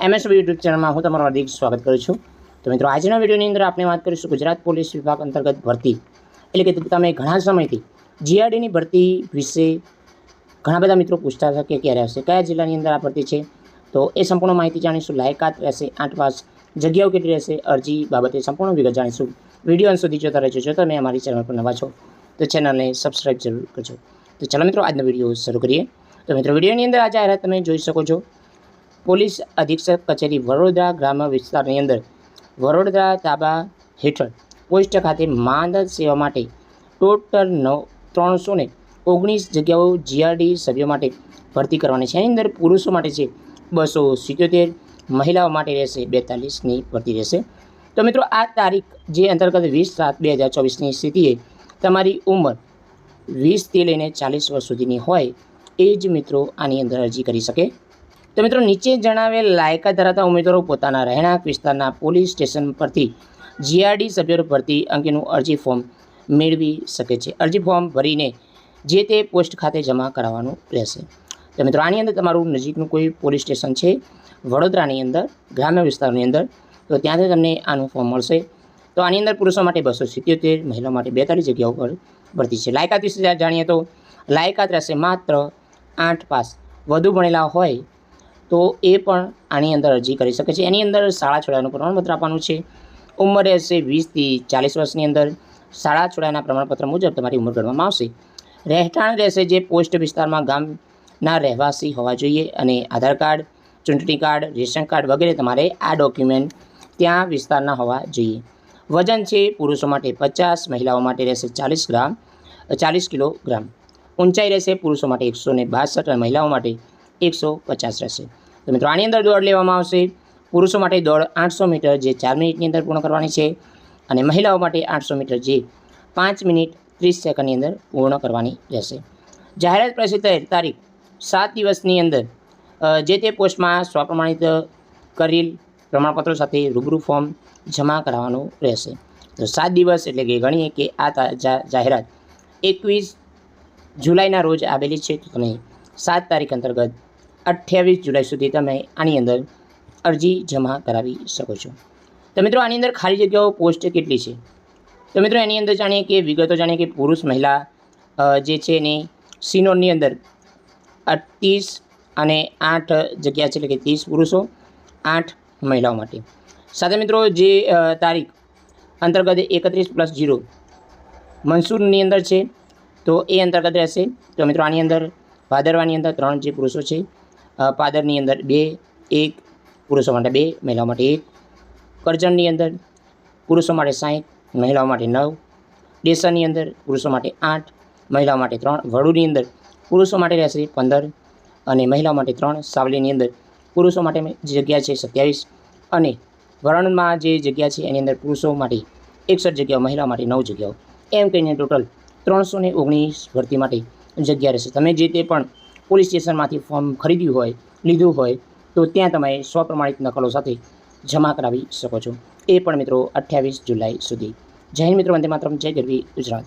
MSB YouTube ચેનલમાં હું તમારું હાર્દિક સ્વાગત કરું છું। તો મિત્રો આજના વિડીયોની અંદર આપણે વાત કરીશું ગુજરાત પોલીસ વિભાગ અંતર્ગત ભરતી એટલે કે તમે ઘણા સમયથી જીઆરડીની ભરતી વિશે ઘણા બધા મિત્રો પૂછતા હતા કે ક્યારે આવશે, કયા જિલ્લાની અંદર આ ભરતી છે, તો એ સંપૂર્ણ માહિતી જાણીશું। લાયકાત રહેશે 8 પાસ, જગ્યાઓ કેટલી રહેશે, અરજી બાબતે સંપૂર્ણ વિગત જાણીશું। વિડીયો અંત સુધી જોતા રહેજો। જો તમે અમારી ચેનલ પર નવા છો તો ચેનલને સબસ્ક્રાઈબ જરૂર કરજો। તો ચાલો મિત્રો આજનો વિડીયો શરૂ કરીએ। તો મિત્રો વિડીયોની અંદર આ જાહેરાત તમે જોઈ શકો છો। પોલીસ અધિક્ષક કચેરી વડોદરા ગ્રામ્ય વિસ્તારની અંદર વડોદરા તાબા હેઠળ પોસ્ટ ખાતે માનદ સેવા માટે ટોટલ 319 જગ્યાઓ જીઆરડી સભ્યો માટે ભરતી કરવાની છે। એની અંદર પુરુષો માટે છે 277, મહિલાઓ માટે રહેશે 42ની ભરતી રહેશે। તો મિત્રો આ તારીખ જે અંતર્ગત 20/7/2024ની સ્થિતિએ તમારી ઉંમર 20થી લઈને 40 વર્ષ સુધીની હોય એ જ મિત્રો આની અંદર અરજી કરી શકે। તો મિત્રો નીચે જણાવેલ લાયકાત ધરાવતા ઉમેદવારો પોતાના રહેણાંક વિસ્તારના પોલીસ સ્ટેશન પરથી જીઆરડી સભ્યો ભરતી અંગેનું અરજી ફોર્મ મેળવી શકે છે। અરજી ફોર્મ ભરીને જે તે પોસ્ટ ખાતે જમા કરાવવાનું રહેશે। તો મિત્રો આની અંદર તમારું નજીકનું કોઈ પોલીસ સ્ટેશન છે વડોદરાની અંદર ગ્રામ્ય વિસ્તારની અંદર, તો ત્યાંથી તમને આનું ફોર્મ મળશે। તો આની અંદર પુરુષો માટે 277, મહિલાઓ માટે 42 જગ્યાઓ પર ભરતી છે। લાયકાત વિશે જાણીએ તો લાયકાત રહેશે માત્ર 8 પાસ, વધુ ભણેલા હોય તો એ પણ આની અંદર અરજી કરી શકે છે। એની અંદર શાળા છોડ્યાનું પ્રમાણપત્ર આપવાનું છે। ઉંમર રહેશે 20થી 40 વર્ષની અંદર। શાળા છોડ્યાના પ્રમાણપત્ર મુજબ તમારી ઉંમર ગણવામાં આવશે। રહેઠાણ રહેશે જે પોસ્ટ વિસ્તારમાં ગામના રહેવાસી હોવા જોઈએ અને આધાર કાર્ડ, ચૂંટણી કાર્ડ, રેશન કાર્ડ વગેરે તમારે આ ડોક્યુમેન્ટ ત્યાં વિસ્તારના હોવા જોઈએ। વજન છે પુરુષો માટે 50, મહિલાઓ માટે રહેશે 40 કિલોગ્રામ। ઊંચાઈ રહેશે પુરુષો માટે 162 અને મહિલાઓ માટે 150 રહેશે। તો મિત્રો આની અંદર દોડ લેવામાં આવશે। પુરુષો માટે દોડ 800 મીટર જે 4 મિનિટની અંદર પૂર્ણ કરવાની છે અને મહિલાઓ માટે 800 મીટર જે 5 મિનિટ 30 સેકન્ડની અંદર પૂર્ણ કરવાની રહેશે। જાહેરાત પ્રસિદ્ધ તારીખ 7 દિવસની અંદર જે તે પોસ્ટમાં સ્વપ્રમાણિત કરેલ પ્રમાણપત્રો સાથે રૂબરૂ ફોર્મ જમા કરાવવાનું રહેશે। તો 7 દિવસ એટલે કે ગણીએ કે આ જાહેરાત 21 જુલાઈના રોજ આવેલી છે, તો તમે 7 તારીખ અંતર્ગત 28 જુલાઈ સુધી તમે આની અંદર અરજી જમા કરાવી શકો છો। તો મિત્રો આની અંદર ખાલી જગ્યાઓ પોસ્ટ કેટલી છે, તો મિત્રો એની અંદર જાણીએ કે વિગતો જાણીએ કે પુરુષ મહિલા જે છે એની સિનોરની અંદર 38 અને 8 જગ્યા છે, એટલે કે 30 પુરુષો 8 મહિલાઓ માટે। સાથે મિત્રો જે તારીખ અંતર્ગત 31+0 મનસૂરની અંદર છે તો એ અંતર્ગત રહેશે। તો મિત્રો આની અંદર ભાદરવાની અંદર 3 જે પુરુષો છે, પાદરની અંદર 2, 1 પુરુષો માટે 2, મહિલાઓ માટે 1, કરજણની અંદર પુરુષો માટે 60, મહિલાઓ માટે 9, ડેસરની અંદર પુરુષો માટે 8, મહિલાઓ માટે 3, વડુની અંદર પુરુષો માટે રહેશે 15 અને મહિલાઓ માટે 3, સાવલીની અંદર પુરુષો માટે જગ્યા છે 27 અને વરણમાં જે જગ્યા છે એની અંદર પુરુષો માટે 61 જગ્યાઓ, મહિલાઓ માટે 9 જગ્યાઓ, એમ કહીને ટોટલ 319 ભરતી માટે જગ્યા રહેશે। તમે જે તે પણ પોલીસ સ્ટેશનમાંથી ફોર્મ ખરીદ્યું હોય, લીધું હોય તો ત્યાં તમે સ્વપ્રમાણિત નકલો સાથે જમા કરાવી શકો છો, એ પણ મિત્રો 28 જુલાઈ સુધી। જય હિન્દ મિત્રો, વંદે માતરમ, જય ગરવી ગુજરાત।